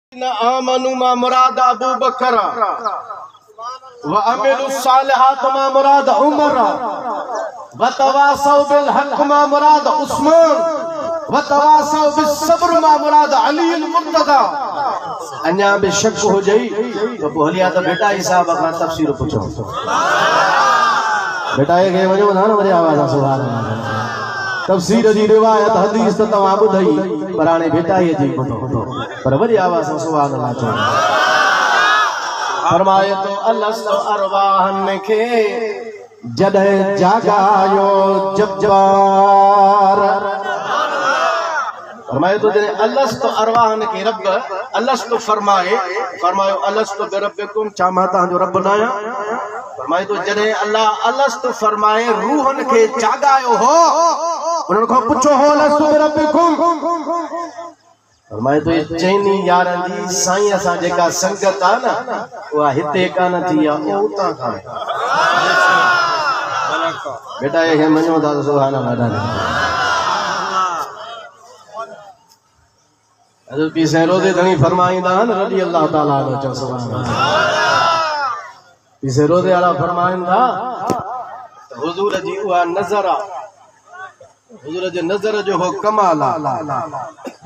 आमनु मा मुराद अबू बकर व अमिलु सालिहात मा मुराद उमर व तवासौ बिल हक मा मुराद उस्मान व तवासौ बिस सब्र मा मुराद अली अल मुर्तजा। अन्या बे शक हो जाई तो बोलिया तो बेटा हिसाब का तफसीर पूछो बेटा ये के वजो ना मेरी आवाज सुभान अल्लाह तफसीर दी रिवायत हदीस तो तवा बुधई पराने बेटा ये जी बुधो पर वरी आवाज सुभान अल्लाह चो फरमाए तो अल्लाह अरवाहन के जदे जागायो जब्बार फरमाए तो जने अल्लाह तो अरवाहन के रब अल्लाह तो फरमायो अल्लाह तो बेरब्बकुम चाहता जो रब नाया फरमाए तो जने अल्लाह तो फरमाए रूहन के जागायो हो उन्हन को पूछो हो अल्लाह तो बेरब्बकुम फरमाए तो चैनी यारन दी साईं असा जेका संगत आ ना वा हिते कान थी आ उता खा बेटा ये मनो दा सुभान अल्लाह हज़रत पीर साईं रोज़े धणी फरमाईंदा न रज़ी अल्लाह ताला अन्हु चओ सुभान अल्लाह पीर साईं रोज़े वाला फरमाईंदा हुजूर जी उहा नज़र हुजूर जे नज़र जो हो कमाल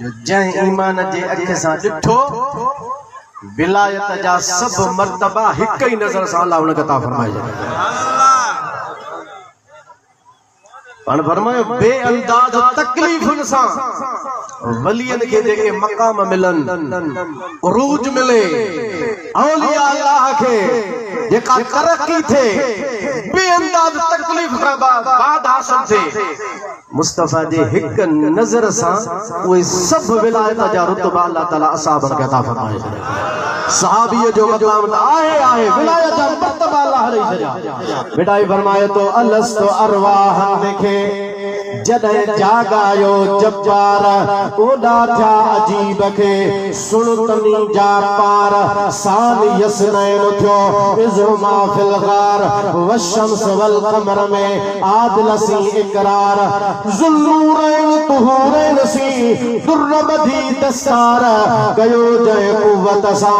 जो जंहिं ईमान जे अख सां ॾिठो विलायत जा सब मर्तबा हिक ही नज़र सां अल्लाह उन अता फरमाए पाण फरमायो बेअंदाज़ तकलीफ़ुन सां वलियन के जेके मकाम मिलन उरूज मिले औलिया अल्लाह के जेका तरक्की थे बेअंदाज़ तकलीफ का बाद हासिल थे मुस्तफा जे हिक नजर सा वो सब विलायत जा रुतबा अल्लाह ताला असहाबन के अता फरमाए सहाबी जो मकाम आए विलायत जा मर्तबा अल्लाह ने सजा बेटा ही फरमाए तो अलस तो अरवाह देखे जदे जागायो जब्बार ओदा था अजीब के सुनतनी जा पार साल यसनैन थो इज़मा फिल गार वशम्स वल कमर में आदिल सी इकरार जुल्लूरैन तुहूरैन सी दुर्रबधी दस्तार गयो जय कुव्वत सा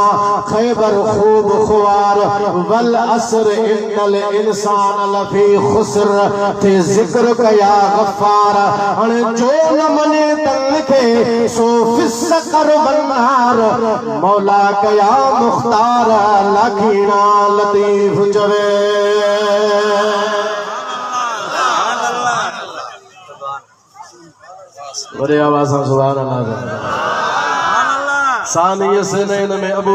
खैबर खूब खुआर वल असर इन्नल इंसान लफी खुस्र थे जिक्र कया गफ्फार अने जो न मने तन के सो फिसकर बन्नार मौला कया मुख्तार लखीना लतीफ जवे बड़े आवाज़ सुभान अल्लाह सानी यसनैन में अबू